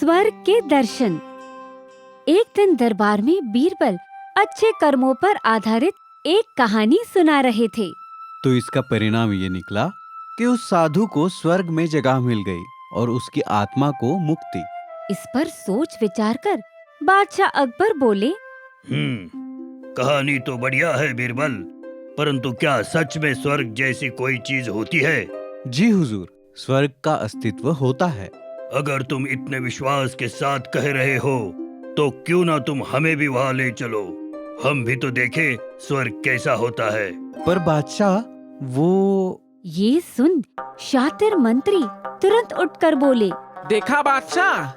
स्वर्ग के दर्शन। एक दिन दरबार में बीरबल अच्छे कर्मों पर आधारित एक कहानी सुना रहे थे। तो इसका परिणाम ये निकला कि उस साधु को स्वर्ग में जगह मिल गई और उसकी आत्मा को मुक्ति। इस पर सोच विचार कर बादशाह अकबर बोले, कहानी तो बढ़िया है बीरबल, परंतु क्या सच में स्वर्ग जैसी कोई चीज होती है? जी हुजूर, स्वर्ग का अस्तित्व होता है। अगर तुम इतने विश्वास के साथ कह रहे हो तो क्यों ना तुम हमें भी वहाँ ले चलो, हम भी तो देखें स्वर्ग कैसा होता है। पर बादशाह वो... ये सुन शातिर मंत्री तुरंत उठकर बोले, देखा बादशाह,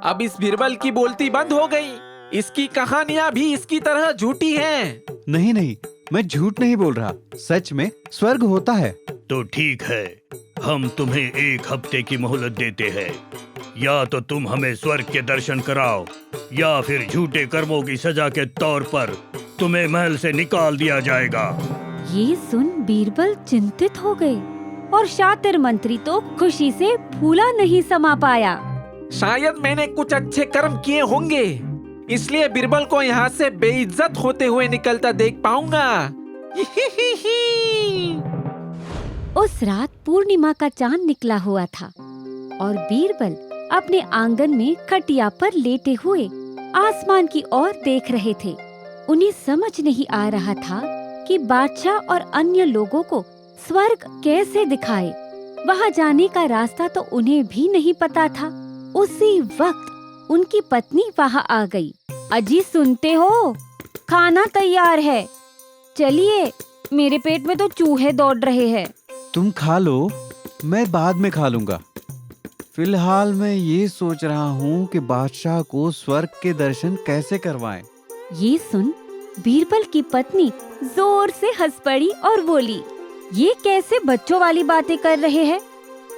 अब इस बीरबल की बोलती बंद हो गई। इसकी कहानियाँ भी इसकी तरह झूठी हैं। नहीं नहीं, मैं झूठ नहीं बोल रहा, सच में स्वर्ग होता है। तो ठीक है, हम तुम्हें 1 हफ्ते की मोहलत देते हैं। या तो तुम हमें स्वर्ग के दर्शन कराओ या फिर झूठे कर्मों की सजा के तौर पर तुम्हें महल से निकाल दिया जाएगा। ये सुन बीरबल चिंतित हो गए और शातिर मंत्री तो खुशी से फूला नहीं समा पाया। शायद मैंने कुछ अच्छे कर्म किए होंगे, इसलिए बीरबल को यहाँ से बेइज्जत होते हुए निकलता देख पाऊंगा। उस रात पूर्णिमा का चांद निकला हुआ था और बीरबल अपने आंगन में खटिया पर लेटे हुए आसमान की ओर देख रहे थे। उन्हें समझ नहीं आ रहा था कि बादशाह और अन्य लोगों को स्वर्ग कैसे दिखाए। वहां जाने का रास्ता तो उन्हें भी नहीं पता था। उसी वक्त उनकी पत्नी वहां आ गई। अजी सुनते हो, खाना तैयार है, चलिए, मेरे पेट में तो चूहे दौड़ रहे हैं। तुम खा लो, मैं बाद में खा लूंगा। फिलहाल मैं ये सोच रहा हूँ कि बादशाह को स्वर्ग के दर्शन कैसे करवाएं। ये सुन बीरबल की पत्नी जोर से हंस पड़ी और बोली, ये कैसे बच्चों वाली बातें कर रहे हैं?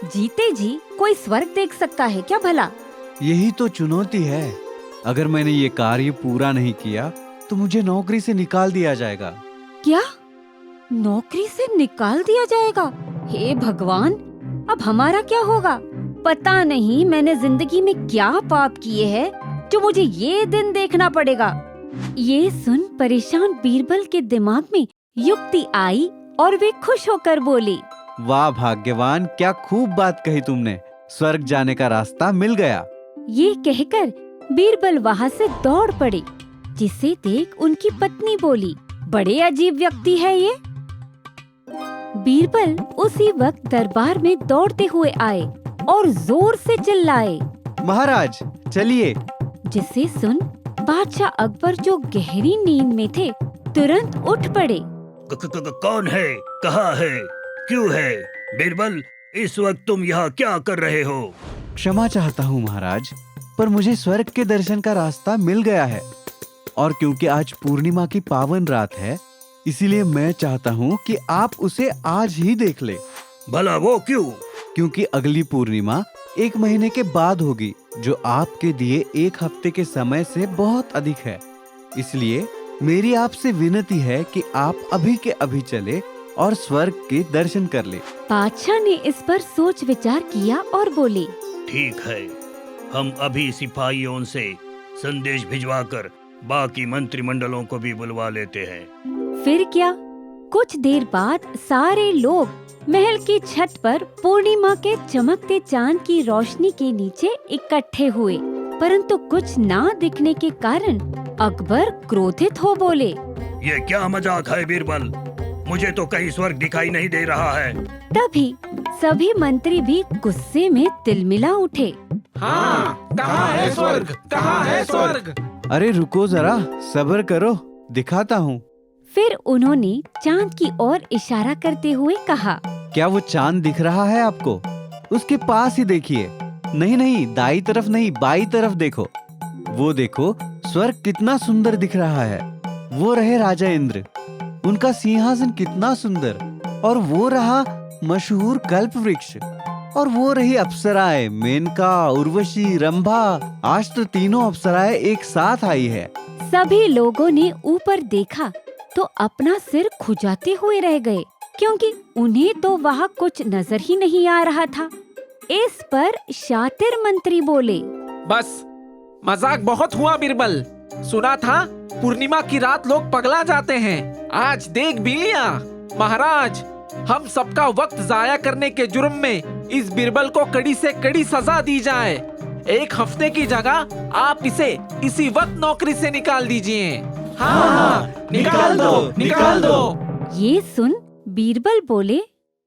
जीते जी कोई स्वर्ग देख सकता है क्या भला? यही तो चुनौती है। अगर मैंने ये कार्य पूरा नहीं किया तो मुझे नौकरी से निकाल दिया जाएगा। क्या? नौकरी से निकाल दिया जाएगा? हे भगवान, अब हमारा क्या होगा? पता नहीं मैंने जिंदगी में क्या पाप किए हैं जो मुझे ये दिन देखना पड़ेगा। ये सुन परेशान बीरबल के दिमाग में युक्ति आई और वे खुश होकर बोले, वाह भाग्यवान, क्या खूब बात कही तुमने, स्वर्ग जाने का रास्ता मिल गया। ये कहकर बीरबल वहाँ से दौड़ पड़े, जिसे देख उनकी पत्नी बोली, बड़े अजीब व्यक्ति है ये। बीरबल उसी वक्त दरबार में दौड़ते हुए आए और जोर से चिल्लाए, महाराज चलिए। जिसे सुन बादशाह अकबर जो गहरी नींद में थे तुरंत उठ पड़े। कौन है? कहाँ है? क्यों है? बीरबल, इस वक्त तुम यहाँ क्या कर रहे हो? क्षमा चाहता हूँ महाराज, पर मुझे स्वर्ग के दर्शन का रास्ता मिल गया है और क्योंकि आज पूर्णिमा की पावन रात है, इसीलिए मैं चाहता हूँ कि आप उसे आज ही देख ले। भला वो क्यों? क्योंकि अगली पूर्णिमा 1 महीने के बाद होगी, जो आपके दिए 1 हफ्ते के समय से बहुत अधिक है। इसलिए मेरी आपसे विनती है कि आप अभी के अभी चले और स्वर्ग के दर्शन कर ले। बादशाह ने इस पर सोच विचार किया और बोले, ठीक है, हम अभी सिपाहियों से संदेश भिजवाकर बाकी मंत्रिमंडलों को भी बुलवा लेते हैं। फिर क्या, कुछ देर बाद सारे लोग महल की छत पर पूर्णिमा के चमकते चांद की रोशनी के नीचे इकट्ठे हुए, परंतु कुछ ना दिखने के कारण अकबर क्रोधित हो बोले, ये क्या मजाक है बीरबल, मुझे तो कहीं स्वर्ग दिखाई नहीं दे रहा है। तभी सभी मंत्री भी गुस्से में तिलमिला उठे। हाँ, कहाँ है स्वर्ग? कहाँ है स्वर्ग? अरे रुको जरा, सब्र करो, दिखाता हूँ। फिर उन्होंने चांद की ओर इशारा करते हुए कहा, क्या वो चांद दिख रहा है आपको? उसके पास ही देखिए। नहीं नहीं, दाई तरफ नहीं, बाई तरफ देखो। वो देखो, स्वर्ग कितना सुंदर दिख रहा है। वो रहे राजा इंद्र, उनका सिंहासन कितना सुंदर, और वो रहा मशहूर कल्प वृक्ष, और वो रही अप्सराएं, मेनका, उर्वशी, रंभा। आज तो तीनों अप्सराएं एक साथ आई है। सभी लोगों ने ऊपर देखा तो अपना सिर खुजाते हुए रह गए, क्योंकि उन्हें तो वहाँ कुछ नजर ही नहीं आ रहा था। इस पर शातिर मंत्री बोले, बस मजाक बहुत हुआ बीरबल। सुना था पूर्णिमा की रात लोग पगला जाते हैं। आज देख भी लिया। महाराज, हम सबका वक्त जाया करने के जुर्म में इस बीरबल को कड़ी से कड़ी सजा दी जाए। 1 हफ्ते की जगह आप इसे इसी वक्त नौकरी से निकाल दीजिए। हाँ, निकाल दो, निकाल दो। ये सुन बीरबल बोले,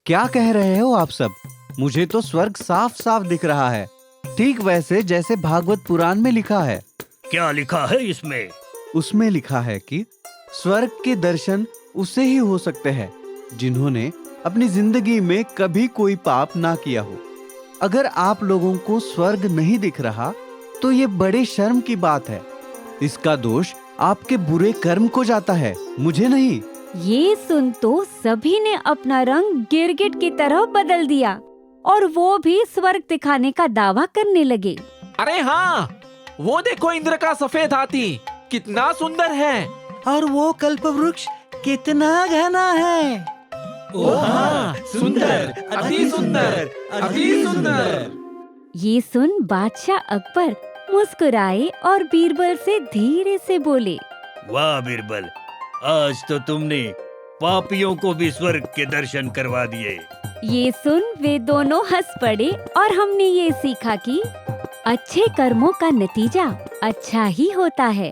क्या कह रहे हो आप सब? मुझे तो स्वर्ग साफ साफ दिख रहा है, ठीक वैसे जैसे भागवत पुराण में लिखा है। क्या लिखा है इसमें? उसमें लिखा है कि स्वर्ग के दर्शन उसे ही हो सकते हैं जिन्होंने अपनी जिंदगी में कभी कोई पाप ना किया हो। अगर आप लोगों को स्वर्ग नहीं दिख रहा तो ये बड़े शर्म की बात है। इसका दोष आपके बुरे कर्म को जाता है, मुझे नहीं। ये सुन तो सभी ने अपना रंग गिरगिट की तरह बदल दिया और वो भी स्वर्ग दिखाने का दावा करने लगे। अरे हाँ, वो देखो इंद्र का सफेद हाथी कितना सुंदर है। और वो कल्प वृक्ष कितना घना है। ओ हाँ, सुंदर, अति सुंदर, अति सुंदर। ये सुन बादशाह अकबर मुस्कुराए और बीरबल से धीरे से बोले, वाह बीरबल, आज तो तुमने पापियों को भी स्वर्ग के दर्शन करवा दिए। ये सुन वे दोनों हंस पड़े और हमने ये सीखा कि अच्छे कर्मों का नतीजा अच्छा ही होता है।